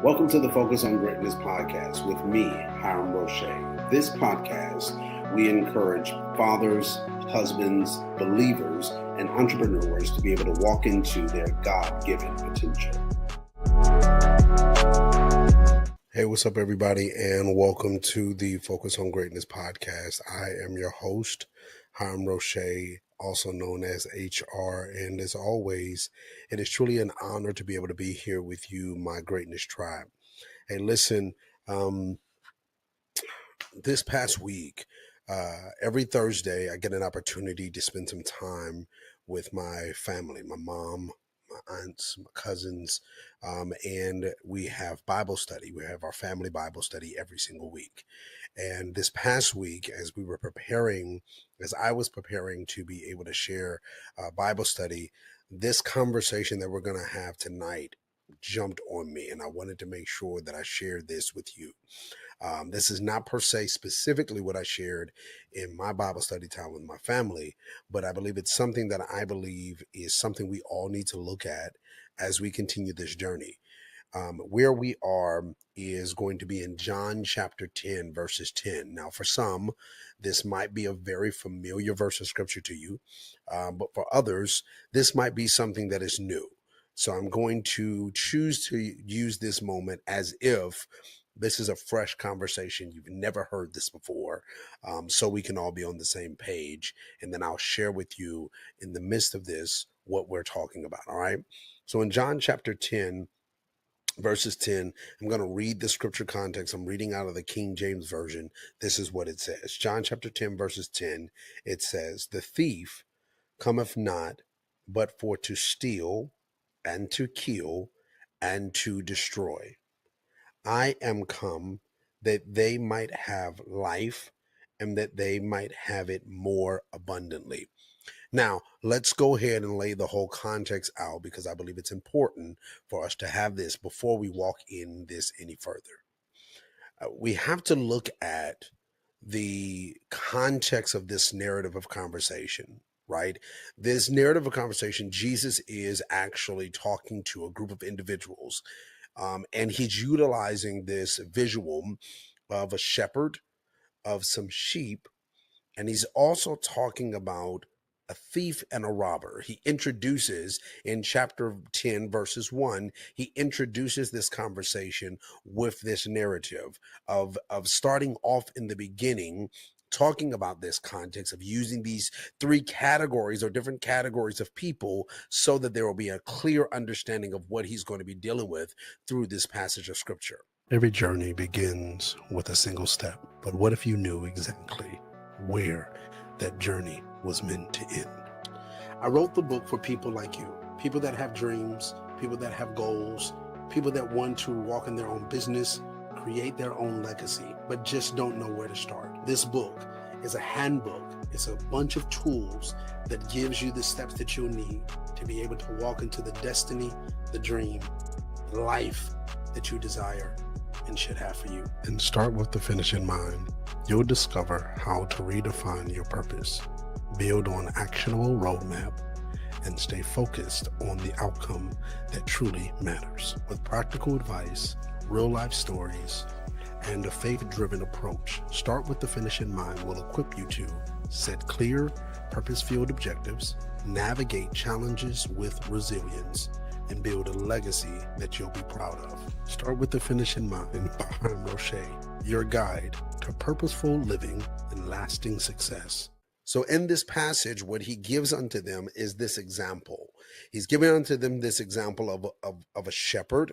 Welcome to the Focus on Greatness podcast with me, Hiram Roche. This podcast, we encourage fathers, husbands, believers, and entrepreneurs to be able to walk into their God-given potential. Hey, what's up, everybody, and welcome to the Focus on Greatness podcast. I am your host, Hiram Roche, also known as HR, and as always, it is truly an honor to be able to be here with you, my greatness tribe. Hey, listen, this past week, every Thursday, I get an opportunity to spend some time with my family, my mom, my aunts, my cousins, and we have Bible study. We have our family Bible study every single week. And this past week, as I was preparing to be able to share Bible study, this conversation that we're going to have tonight jumped on me, and I wanted to make sure that I shared this with you. This is not per se specifically what I shared in my Bible study time with my family, but I believe it's something that I believe is something we all need to look at as we continue this journey. Where we are is going to be in John chapter 10, verses 10. Now, for some, this might be a very familiar verse of scripture to you, but for others, this might be something that is new. So I'm going to choose to use this moment as if this is a fresh conversation. You've never heard this before, so we can all be on the same page. And then I'll share with you in the midst of this what we're talking about, all right? So in John chapter 10, verses 10, I'm going to read the scripture context. I'm reading out of the King James Version. This is what it says. John chapter 10, verses 10, it says, "The thief cometh not, but for to steal and to kill and to destroy. I am come that they might have life and that they might have it more abundantly." Now, let's go ahead and lay the whole context out because I believe it's important for us to have this before we walk in this any further. We have to look at the context of this narrative of conversation, right? This narrative of conversation, Jesus is actually talking to a group of individuals, and he's utilizing this visual of a shepherd, of some sheep, and he's also talking about a thief and a robber. He introduces in chapter 10, verses 1, he introduces this conversation with this narrative of starting off in the beginning, talking about this context of using these three categories or different categories of people so that there will be a clear understanding of what he's going to be dealing with through this passage of scripture. Every journey begins with a single step, but what if you knew exactly where that journey was meant to end? I wrote the book for people like you, people that have dreams, people that have goals, people that want to walk in their own business, create their own legacy, but just don't know where to start. This book is a handbook. It's a bunch of tools that gives you the steps that you'll need to be able to walk into the destiny, the dream, the life that you desire and should have for you. And start with the finish in mind. You'll discover how to redefine your purpose, build on actionable roadmap, and stay focused on the outcome that truly matters. With practical advice, real-life stories, and a faith-driven approach, Start with the Finish in Mind will equip you to set clear, purpose-filled objectives, navigate challenges with resilience, and build a legacy that you'll be proud of. Start with the Finish in Mind by Hiram Roche, your guide to purposeful living and lasting success. So in this passage, what he gives unto them is this example. He's given unto them this example of a shepherd.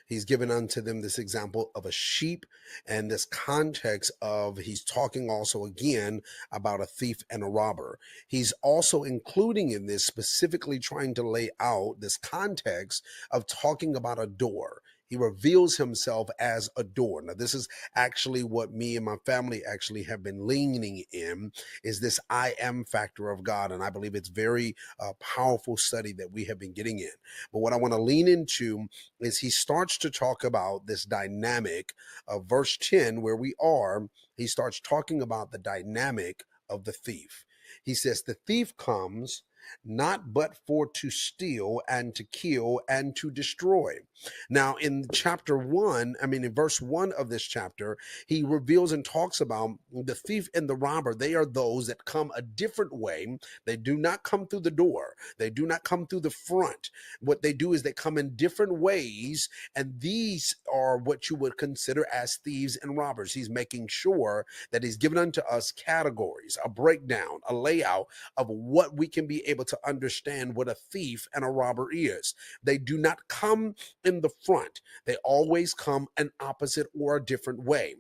He's given unto them this example of a sheep, and this context of he's talking also again about a thief and a robber. He's also including in this specifically trying to lay out this context of talking about a door. He reveals himself as a door. Now, this is actually what me and my family actually have been leaning in, is this I am factor of God. And I believe it's very powerful study that we have been getting in. But what I want to lean into is he starts to talk about this dynamic of verse 10, where we are. He starts talking about the dynamic of the thief. He says, the thief comes not but for to steal and to kill and to destroy. Now, in chapter one, in verse one of this chapter, he reveals and talks about the thief and the robber. They are those that come a different way. They do not come through the door, they do not come through the front. What they do is they come in different ways, and these are what you would consider as thieves and robbers. He's making sure that he's given unto us categories, a breakdown, a layout of what we can be able to understand what a thief and a robber is. They do not come in the front, they always come an opposite or a different way.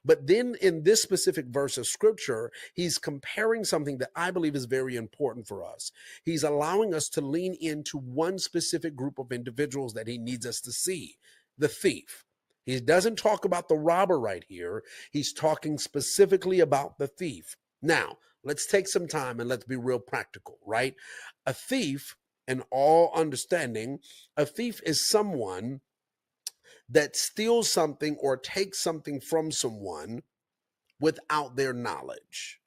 But then in this specific verse of scripture, he's comparing something that I believe is very important for us. He's allowing us to lean into one specific group of individuals that he needs us to see: the thief. He doesn't talk about the robber right here. He's talking specifically about the thief. Now, let's take some time and let's be real practical, right? A thief, in all understanding, a thief is someone that steals something or takes something from someone without their knowledge.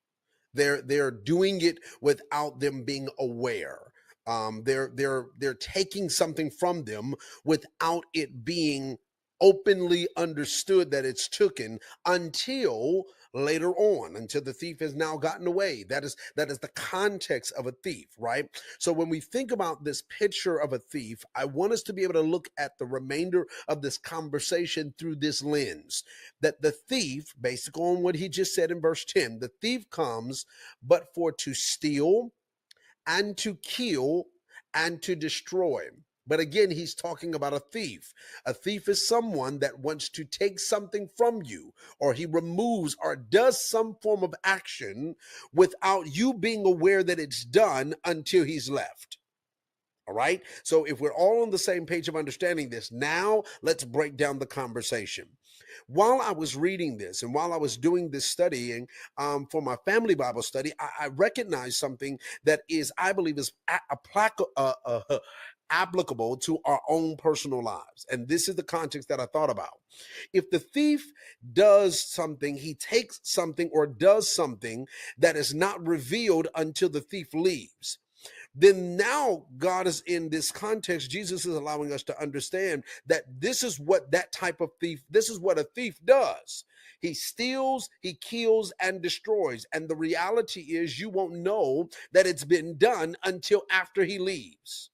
They're doing it without them being aware. They're taking something from them without it being openly understood that it's taken until later on, until the thief has now gotten away. That is the context of a thief, right? So when we think about this picture of a thief, I want us to be able to look at the remainder of this conversation through this lens: that the thief, based on what he just said in verse 10, the thief comes but for to steal and to kill and to destroy. But again, he's talking about a thief. A thief is someone that wants to take something from you, or he removes or does some form of action without you being aware that it's done until he's left. All right. So if we're all on the same page of understanding this, now let's break down the conversation. While I was reading this and while I was doing this studying for my family Bible study, I recognized something that is, I believe, is applicable to our own personal lives. And this is the context that I thought about. If the thief does something, he takes something or does something that is not revealed until the thief leaves, then now God is in this context. Jesus is allowing us to understand that this is what that type of thief, this is what a thief does. He steals, he kills, and destroys. And the reality is, you won't know that it's been done until after he leaves.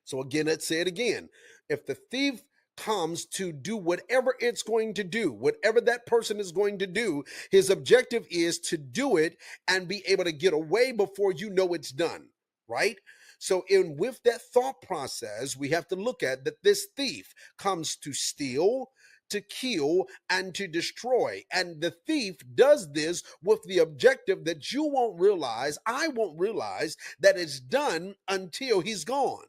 So again, let's say it again. If the thief comes to do whatever it's going to do, whatever that person is going to do, his objective is to do it and be able to get away before you know it's done, right? So with that thought process, we have to look at that this thief comes to steal, to kill, and to destroy. And the thief does this with the objective that you won't realize, I won't realize that it's done until he's gone.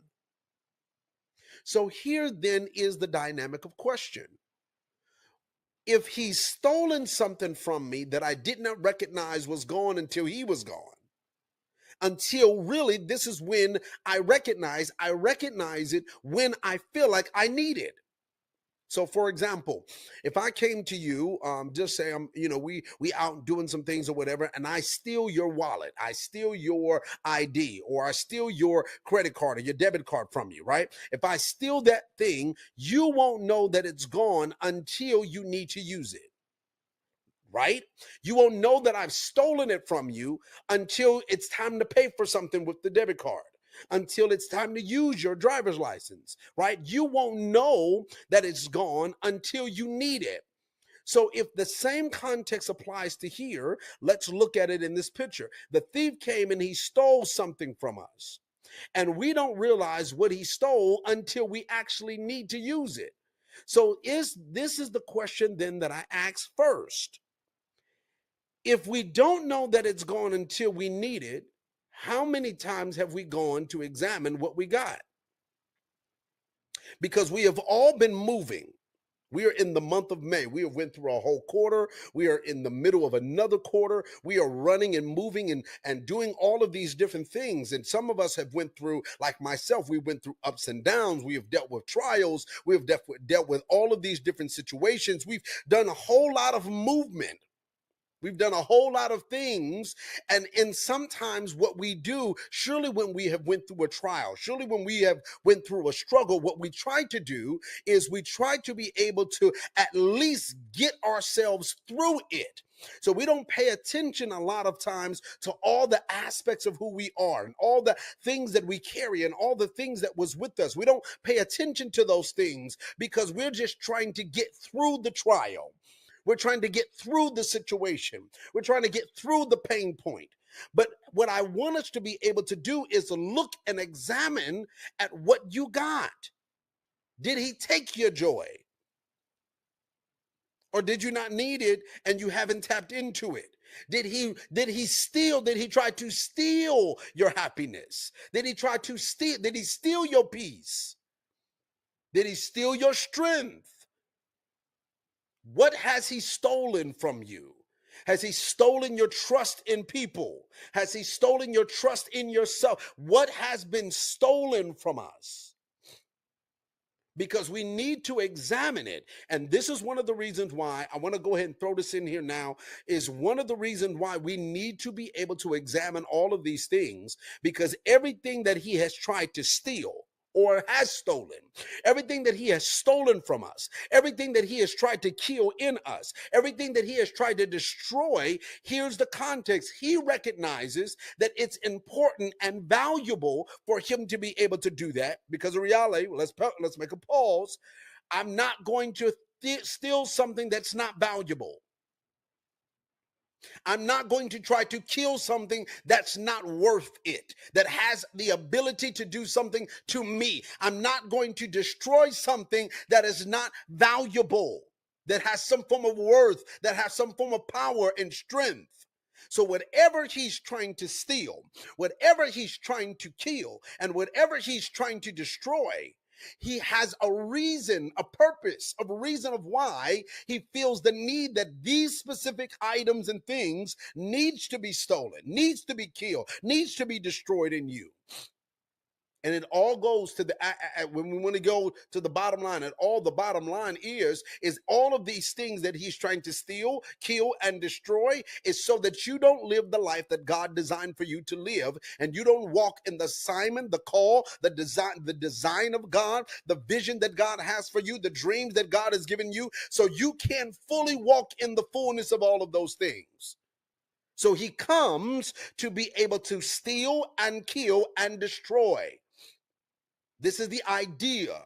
So here then is the dynamic of question. If he's stolen something from me that I did not recognize was gone until he was gone, until really this is when I recognize it when I feel like I need it. So, for example, if I came to you, just say we out doing some things or whatever, and I steal your wallet, I steal your ID, or I steal your credit card or your debit card from you, right? If I steal that thing, you won't know that it's gone until you need to use it. Right? You won't know that I've stolen it from you until it's time to pay for something with the debit card, until it's time to use your driver's license, right? You won't know that it's gone until you need it. So if the same context applies to here, let's look at it in this picture. The thief came and he stole something from us, and we don't realize what he stole until we actually need to use it. So this is the question then that I ask first. If we don't know that it's gone until we need it, how many times have we gone to examine what we got? Because we have all been moving. We are in the month of May. We have went through a whole quarter. We are in the middle of another quarter. We are running and moving and doing all of these different things. And some of us have went through, like myself, we went through ups and downs. We have dealt with trials. We have dealt with all of these different situations. We've done a whole lot of movement. We've done a whole lot of things. And in sometimes what we do, surely when we have went through a trial, surely when we have went through a struggle, what we try to do is we try to be able to at least get ourselves through it. So we don't pay attention a lot of times to all the aspects of who we are and all the things that we carry and all the things that was with us. We don't pay attention to those things because we're just trying to get through the trial. We're trying to get through the situation. We're trying to get through the pain point. But what I want us to be able to do is look and examine at what you got. Did he take your joy? Or did you not need it and you haven't tapped into it? Did he try to steal your happiness? Did he steal your peace? Did he steal your strength? What has he stolen from you? Has he stolen your trust in people? Has he stolen your trust in yourself? What has been stolen from us? Because we need to examine it. And this is one of the reasons why I want to go ahead and throw this in here now, is one of the reasons why we need to be able to examine all of these things, because everything that he has tried to steal or has stolen, everything that he has stolen from us, everything that he has tried to kill in us, everything that he has tried to destroy, here's the context. He recognizes that it's important and valuable for him to be able to do that, because in reality, let's make a pause. I'm not going to steal something that's not valuable. I'm not going to try to kill something that's not worth it, that has the ability to do something to me. I'm not going to destroy something that is not valuable, that has some form of worth, that has some form of power and strength. So whatever he's trying to steal, whatever he's trying to kill, and whatever he's trying to destroy, he has a reason, a purpose, a reason of why he feels the need that these specific items and things needs to be stolen, needs to be killed, needs to be destroyed in you. And it all goes to the, when we want to go to the bottom line, and all the bottom line is all of these things that he's trying to steal, kill, and destroy is so that you don't live the life that God designed for you to live. And you don't walk in the assignment, the call, the design of God, the vision that God has for you, the dreams that God has given you. So you can fully walk in the fullness of all of those things. So he comes to be able to steal and kill and destroy. This is the idea.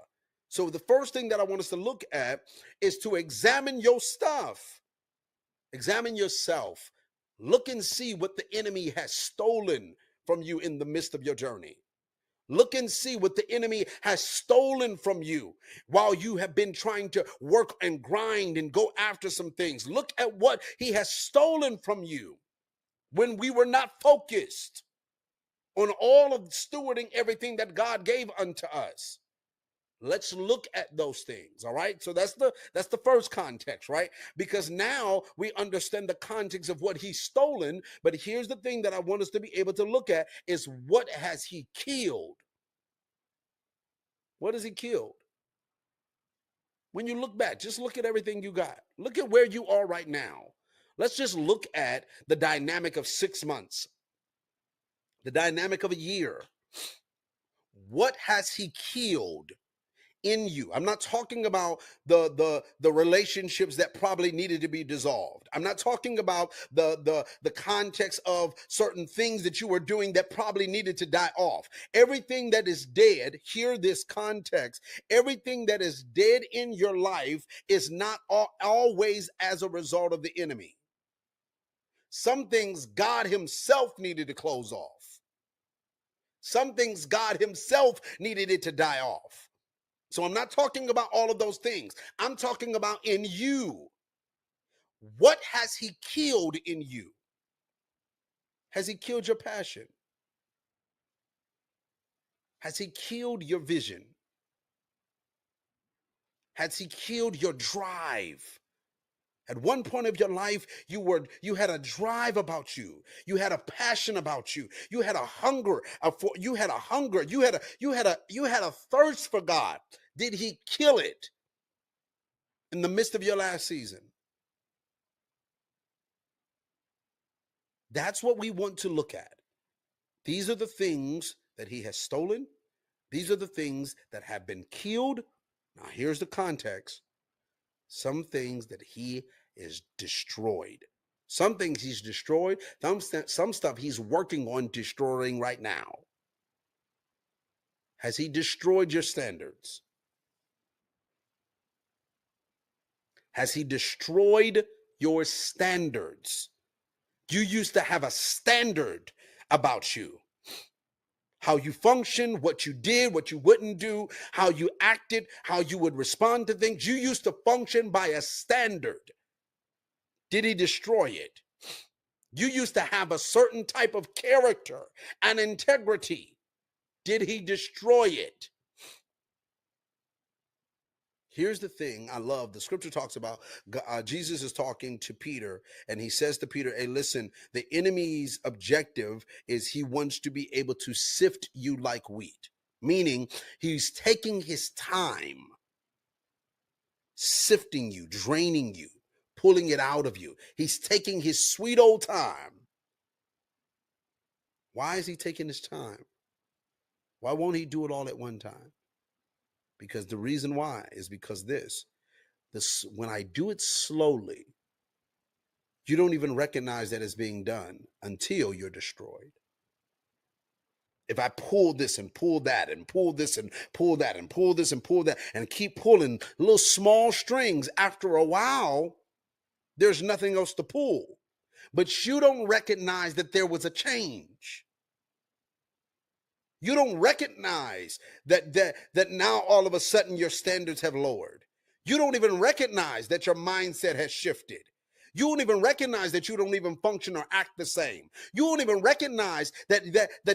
So the first thing that I want us to look at is to examine your stuff. Examine yourself. Look and see what the enemy has stolen from you in the midst of your journey. Look and see what the enemy has stolen from you while you have been trying to work and grind and go after some things. Look at what he has stolen from you when we were not focused on all of stewarding everything that God gave unto us. Let's look at those things. All right. So that's the first context, right? Because now we understand the context of what he's stolen. But here's the thing that I want us to be able to look at is, what has he killed? What has he killed? When you look back, just look at everything you got. Look at where you are right now. Let's just look at the dynamic of 6 months, the dynamic of a year. What has he killed in you? I'm not talking about the relationships that probably needed to be dissolved. I'm not talking about the context of certain things that you were doing that probably needed to die off. Everything that is dead, hear this context, everything that is dead in your life is not always as a result of the enemy. Some things God himself needed to close off. Some things God himself needed it to die off. So I'm not talking about all of those things. I'm talking about in you. What has he killed in you? Has he killed your passion? Has he killed your vision? Has he killed your drive? At one point of your life, you had a drive about you. You had a passion about you. You had a hunger you had a thirst for God. Did he kill it in the midst of your last season? That's what we want to look at. These are the things that he has stolen. These are the things that have been killed. Now, here's the context. Some things that he is destroyed. Some things he's destroyed. Some stuff he's working on destroying right now. Has he destroyed your standards? Has he destroyed your standards? You used to have a standard about you. How you function, what you did, what you wouldn't do, how you acted, how you would respond to things. You used to function by a standard. Did he destroy it? You used to have a certain type of character and integrity. Did he destroy it? Here's the thing I love. The scripture talks about Jesus is talking to Peter, and he says to Peter, hey, listen, the enemy's objective is he wants to be able to sift you like wheat, meaning he's taking his time sifting you, draining you, pulling it out of you. He's taking his sweet old time. Why is he taking his time? Why won't he do it all at one time? Because the reason why is because this when I do it slowly, you don't even recognize that it's being done until you're destroyed. If I pull this and pull that and pull this and pull that and pull this and pull that and keep pulling little small strings, after a while, there's nothing else to pull. But you don't recognize that there was a change. You don't recognize that now all of a sudden your standards have lowered. You don't even recognize that your mindset has shifted. You don't even recognize that you don't even function or act the same. You don't even recognize that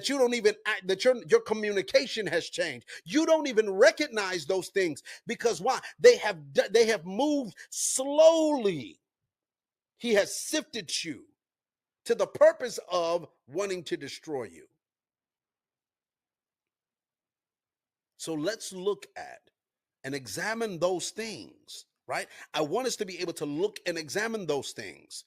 you don't even act, that your communication has changed. You don't even recognize those things because why? They have moved slowly. He has sifted you to the purpose of wanting to destroy you. So let's look at and examine those things, right? I want us to be able to look and examine those things.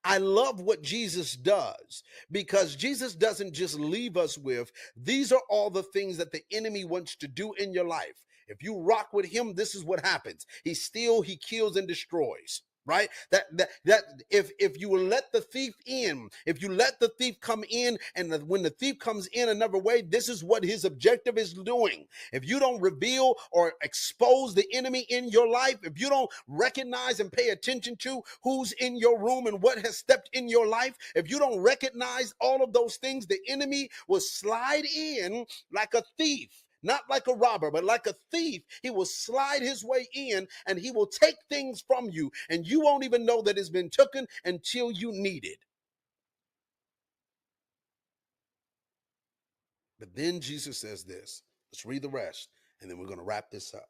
I love what Jesus does because Jesus doesn't just leave us with, these are all the things that the enemy wants to do in your life. If you rock with him, this is what happens. He steals, he kills, and destroys. Right? That if you will let the thief in, if you let the thief come in, and when the thief comes in another way, this is what his objective is doing. If you don't reveal or expose the enemy in your life, if you don't recognize and pay attention to who's in your room and what has stepped in your life, if you don't recognize all of those things, the enemy will slide in like a thief. Not like a robber, but like a thief. He will slide his way in and he will take things from you. And you won't even know that it's been taken until you need it. But then Jesus says this. Let's read the rest and then we're going to wrap this up.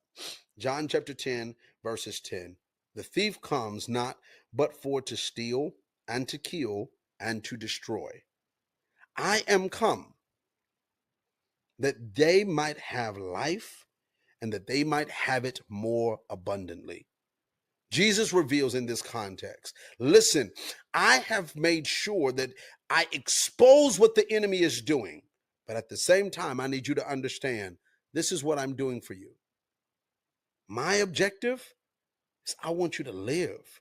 John chapter 10, verses 10. The thief comes not but for to steal and to kill and to destroy. I am come that they might have life and that they might have it more abundantly. Jesus reveals in this context, listen, I have made sure that I expose what the enemy is doing, but at the same time, I need you to understand this is what I'm doing for you. My objective is I want you to live.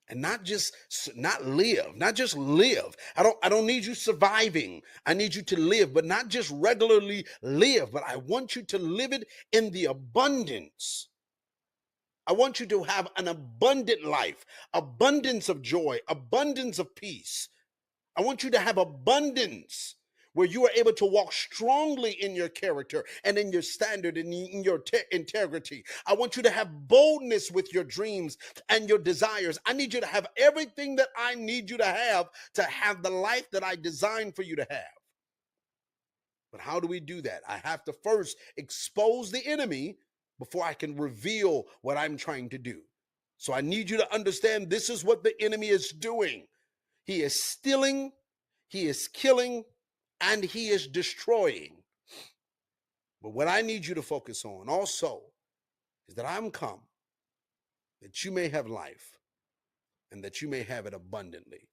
And not just live. I don't need you surviving. I need you to live, but not just regularly live, but I want you to live it in the abundance. I want you to have an abundant life, abundance of joy, abundance of peace. I want you to have abundance where you are able to walk strongly in your character and in your standard and in your integrity. I want you to have boldness with your dreams and your desires. I need you to have everything that I need you to have the life that I designed for you to have. But how do we do that? I have to first expose the enemy before I can reveal what I'm trying to do. So I need you to understand this is what the enemy is doing. He is stealing, he is killing, and he is destroying. But what I need you to focus on also is that I'm come that you may have life and that you may have it abundantly.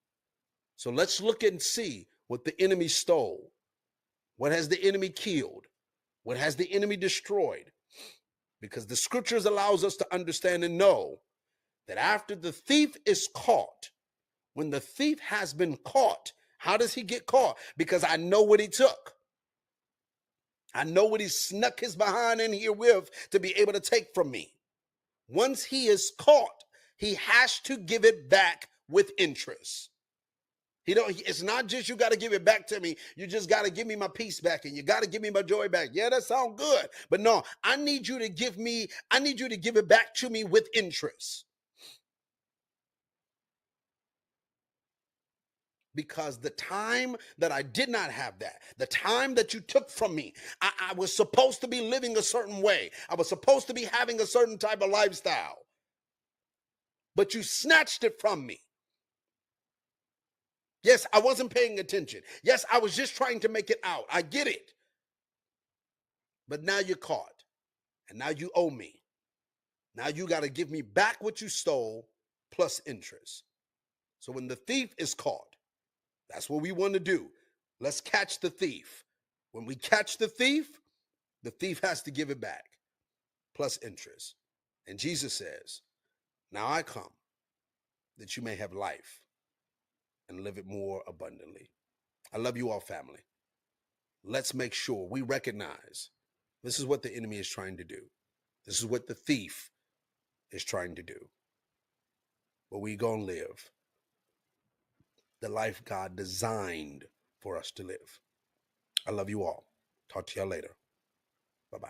So let's look and see what the enemy stole. What has the enemy killed? What has the enemy destroyed? Because the scriptures allows us to understand and know that after the thief is caught, when the thief has been caught, how does he get caught? Because I know what he took. I know what he snuck his behind in here with to be able to take from me. Once he is caught, he has to give it back with interest. It's not just you got to give it back to me. You just got to give me my peace back and you got to give me my joy back. Yeah, that sounds good. But no, I need you to give it back to me with interest. Because the time that I did not have that, the time that you took from me, I was supposed to be living a certain way. I was supposed to be having a certain type of lifestyle. But you snatched it from me. Yes, I wasn't paying attention. Yes, I was just trying to make it out. I get it. But now you're caught. And now you owe me. Now you got to give me back what you stole plus interest. So when the thief is caught, that's what we want to do. Let's catch the thief. When we catch the thief has to give it back plus interest. And Jesus says, now I come that you may have life and live it more abundantly. I love you all, family. Let's make sure we recognize this is what the enemy is trying to do. This is what the thief is trying to do. But we gonna live the life God designed for us to live. I love you all. Talk to y'all later. Bye-bye.